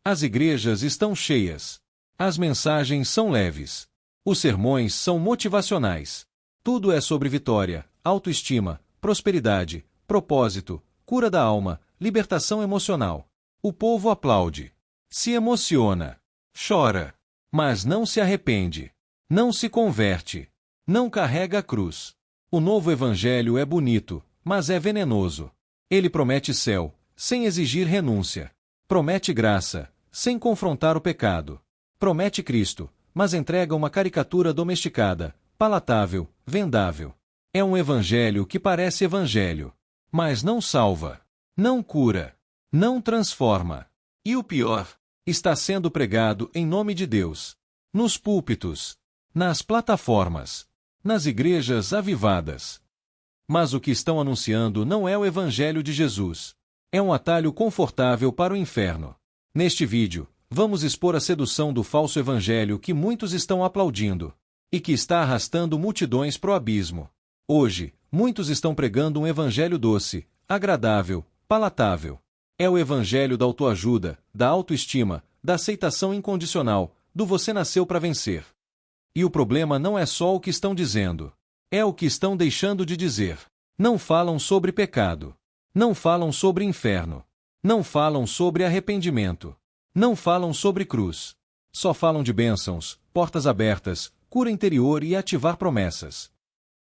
As igrejas estão cheias. As mensagens são leves. Os sermões são motivacionais. Tudo é sobre vitória, autoestima, prosperidade, propósito, cura da alma, libertação emocional. O povo aplaude. Se emociona. Chora. Mas não se arrepende. Não se converte. Não carrega a cruz. O novo evangelho é bonito, mas é venenoso. Ele promete céu, sem exigir renúncia. Promete graça, sem confrontar o pecado. Promete Cristo, mas entrega uma caricatura domesticada, palatável, vendável. É um evangelho que parece evangelho, mas não salva, não cura, não transforma. E o pior, está sendo pregado em nome de Deus, nos púlpitos, nas plataformas, nas igrejas avivadas. Mas o que estão anunciando não é o evangelho de Jesus. É um atalho confortável para o inferno. Neste vídeo, vamos expor a sedução do falso evangelho que muitos estão aplaudindo e que está arrastando multidões para o abismo. Hoje, muitos estão pregando um evangelho doce, agradável, palatável. É o evangelho da autoajuda, da autoestima, da aceitação incondicional, do você nasceu para vencer. E o problema não é só o que estão dizendo. É o que estão deixando de dizer. Não falam sobre pecado. Não falam sobre inferno. Não falam sobre arrependimento. Não falam sobre cruz. Só falam de bênçãos, portas abertas, cura interior e ativar promessas.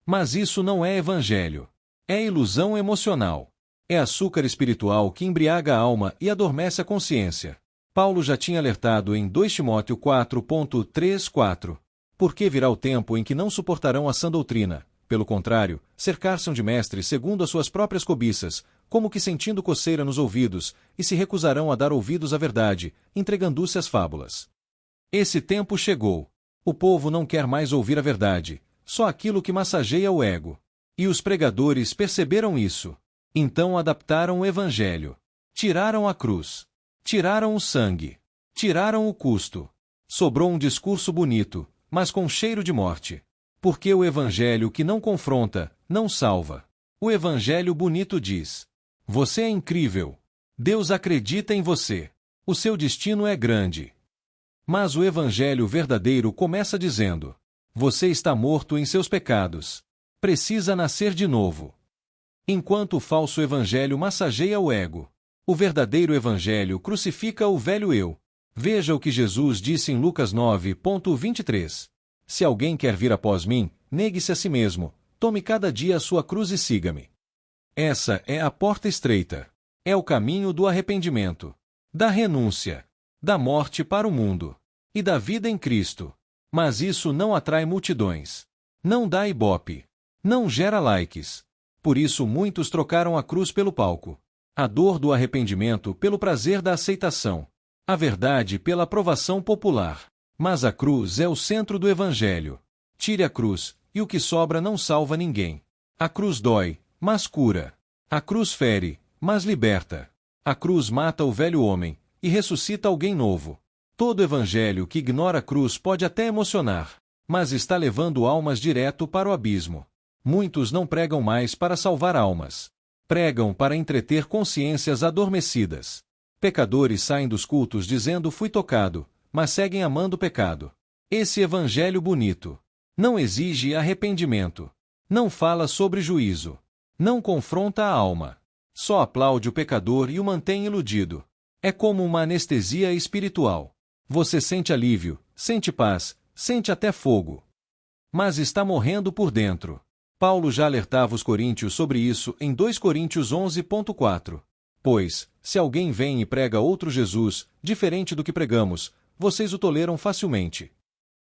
Mas isso não é evangelho. É ilusão emocional. É açúcar espiritual que embriaga a alma e adormece a consciência. Paulo já tinha alertado em 2 Timóteo 4.3-4. Porque virá o tempo em que não suportarão a sã doutrina. Pelo contrário, cercar-se-ão de mestres segundo as suas próprias cobiças, como que sentindo coceira nos ouvidos, e se recusarão a dar ouvidos à verdade, entregando-se às fábulas. Esse tempo chegou. O povo não quer mais ouvir a verdade, só aquilo que massageia o ego. E os pregadores perceberam isso. Então adaptaram o evangelho. Tiraram a cruz. Tiraram o sangue. Tiraram o custo. Sobrou um discurso bonito, mas com cheiro de morte. Porque o evangelho que não confronta, não salva. O evangelho bonito diz: você é incrível. Deus acredita em você. O seu destino é grande. Mas o evangelho verdadeiro começa dizendo: você está morto em seus pecados. Precisa nascer de novo. Enquanto o falso evangelho massageia o ego, o verdadeiro evangelho crucifica o velho eu. Veja o que Jesus disse em Lucas 9.23. Se alguém quer vir após mim, negue-se a si mesmo, tome cada dia a sua cruz e siga-me. Essa é a porta estreita. É o caminho do arrependimento, da renúncia, da morte para o mundo e da vida em Cristo. Mas isso não atrai multidões. Não dá ibope. Não gera likes. Por isso muitos trocaram a cruz pelo palco, a dor do arrependimento pelo prazer da aceitação, a verdade pela aprovação popular. Mas a cruz é o centro do evangelho. Tire a cruz, e o que sobra não salva ninguém. A cruz dói, mas cura. A cruz fere, mas liberta. A cruz mata o velho homem, e ressuscita alguém novo. Todo evangelho que ignora a cruz pode até emocionar, mas está levando almas direto para o abismo. Muitos não pregam mais para salvar almas. Pregam para entreter consciências adormecidas. Pecadores saem dos cultos dizendo fui tocado, mas seguem amando o pecado. Esse evangelho bonito não exige arrependimento. Não fala sobre juízo. Não confronta a alma. Só aplaude o pecador e o mantém iludido. É como uma anestesia espiritual. Você sente alívio, sente paz, sente até fogo. Mas está morrendo por dentro. Paulo já alertava os coríntios sobre isso em 2 Coríntios 11.4. Pois, se alguém vem e prega outro Jesus, diferente do que pregamos, vocês o toleram facilmente.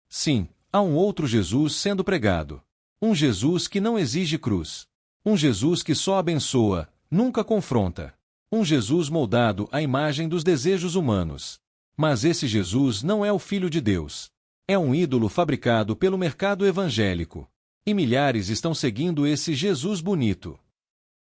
Sim, há um outro Jesus sendo pregado. Um Jesus que não exige cruz. Um Jesus que só abençoa, nunca confronta. Um Jesus moldado à imagem dos desejos humanos. Mas esse Jesus não é o Filho de Deus. É um ídolo fabricado pelo mercado evangélico. E milhares estão seguindo esse Jesus bonito,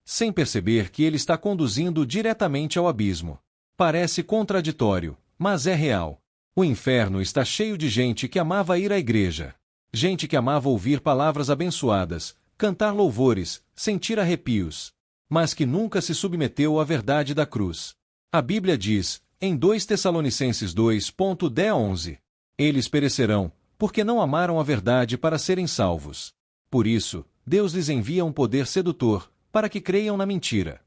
sem perceber que ele está conduzindo diretamente ao abismo. Parece contraditório, mas é real. O inferno está cheio de gente que amava ir à igreja. Gente que amava ouvir palavras abençoadas, cantar louvores, sentir arrepios, mas que nunca se submeteu à verdade da cruz. A Bíblia diz, em 2 Tessalonicenses 2:10-11. Eles perecerão, porque não amaram a verdade para serem salvos. Por isso, Deus lhes envia um poder sedutor, para que creiam na mentira.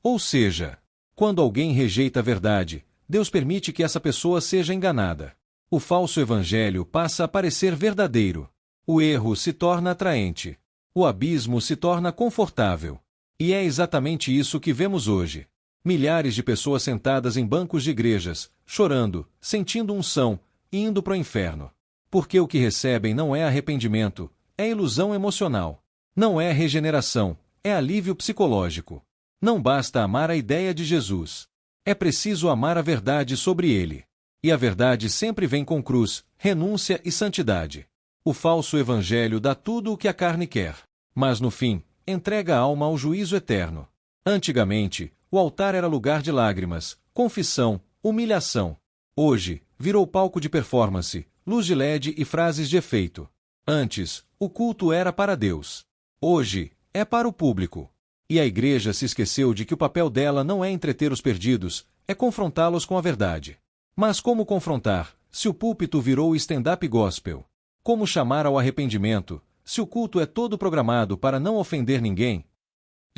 Ou seja, quando alguém rejeita a verdade, Deus permite que essa pessoa seja enganada. O falso evangelho passa a parecer verdadeiro. O erro se torna atraente. O abismo se torna confortável. E é exatamente isso que vemos hoje. Milhares de pessoas sentadas em bancos de igrejas, chorando, sentindo unção, e indo para o inferno. Porque o que recebem não é arrependimento, é ilusão emocional. Não é regeneração, é alívio psicológico. Não basta amar a ideia de Jesus. É preciso amar a verdade sobre ele. E a verdade sempre vem com cruz, renúncia e santidade. O falso evangelho dá tudo o que a carne quer, mas no fim, entrega a alma ao juízo eterno. Antigamente, o altar era lugar de lágrimas, confissão, humilhação. Hoje, virou palco de performance, luz de LED e frases de efeito. Antes, o culto era para Deus. Hoje, é para o público. E a igreja se esqueceu de que o papel dela não é entreter os perdidos, é confrontá-los com a verdade. Mas como confrontar, se o púlpito virou stand-up gospel? Como chamar ao arrependimento, se o culto é todo programado para não ofender ninguém?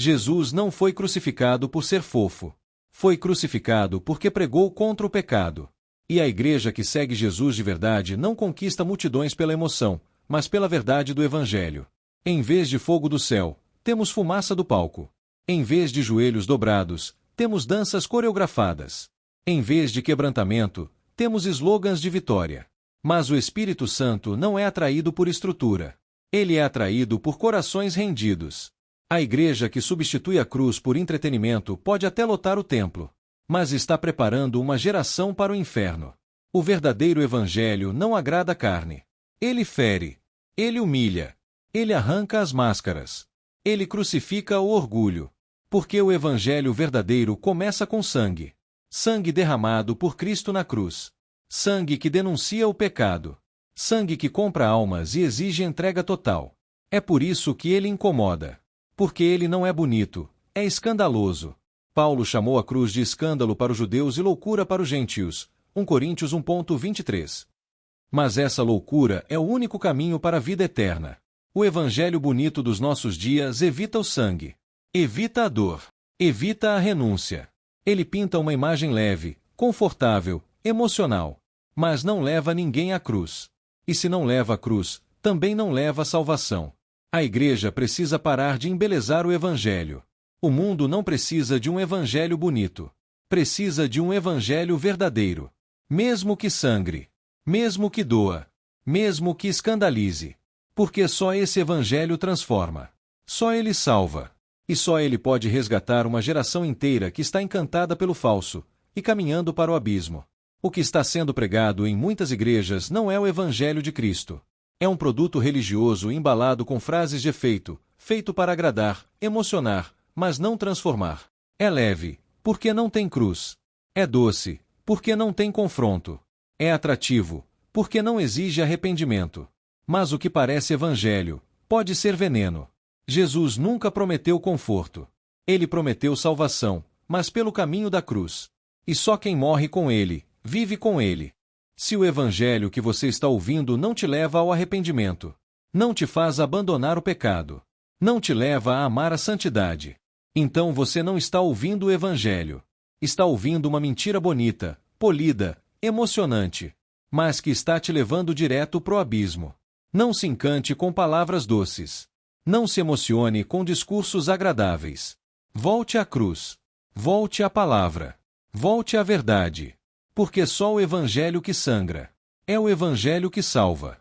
Jesus não foi crucificado por ser fofo. Foi crucificado porque pregou contra o pecado. E a igreja que segue Jesus de verdade não conquista multidões pela emoção, mas pela verdade do Evangelho. Em vez de fogo do céu, temos fumaça do palco. Em vez de joelhos dobrados, temos danças coreografadas. Em vez de quebrantamento, temos slogans de vitória. Mas o Espírito Santo não é atraído por estrutura. Ele é atraído por corações rendidos. A igreja que substitui a cruz por entretenimento pode até lotar o templo, mas está preparando uma geração para o inferno. O verdadeiro evangelho não agrada a carne. Ele fere. Ele humilha. Ele arranca as máscaras. Ele crucifica o orgulho. Porque o evangelho verdadeiro começa com sangue. Sangue derramado por Cristo na cruz. Sangue que denuncia o pecado. Sangue que compra almas e exige entrega total. É por isso que ele incomoda. Porque ele não é bonito, é escandaloso. Paulo chamou a cruz de escândalo para os judeus e loucura para os gentios. 1 Coríntios 1:23. Mas essa loucura é o único caminho para a vida eterna. O evangelho bonito dos nossos dias evita o sangue. Evita a dor. Evita a renúncia. Ele pinta uma imagem leve, confortável, emocional. Mas não leva ninguém à cruz. E se não leva à cruz, também não leva à salvação. A igreja precisa parar de embelezar o evangelho. O mundo não precisa de um evangelho bonito. Precisa de um evangelho verdadeiro. Mesmo que sangre. Mesmo que doa. Mesmo que escandalize. Porque só esse evangelho transforma. Só ele salva. E só ele pode resgatar uma geração inteira que está encantada pelo falso e caminhando para o abismo. O que está sendo pregado em muitas igrejas não é o Evangelho de Cristo. É um produto religioso embalado com frases de efeito, feito para agradar, emocionar, mas não transformar. É leve, porque não tem cruz. É doce, porque não tem confronto. É atrativo, porque não exige arrependimento. Mas o que parece evangelho pode ser veneno. Jesus nunca prometeu conforto. Ele prometeu salvação, mas pelo caminho da cruz. E só quem morre com ele vive com ele. Se o evangelho que você está ouvindo não te leva ao arrependimento, não te faz abandonar o pecado, não te leva a amar a santidade, então você não está ouvindo o evangelho. Está ouvindo uma mentira bonita, polida, emocionante, mas que está te levando direto pro abismo. Não se encante com palavras doces. Não se emocione com discursos agradáveis. Volte à cruz. Volte à palavra. Volte à verdade. Porque só o evangelho que sangra é o evangelho que salva.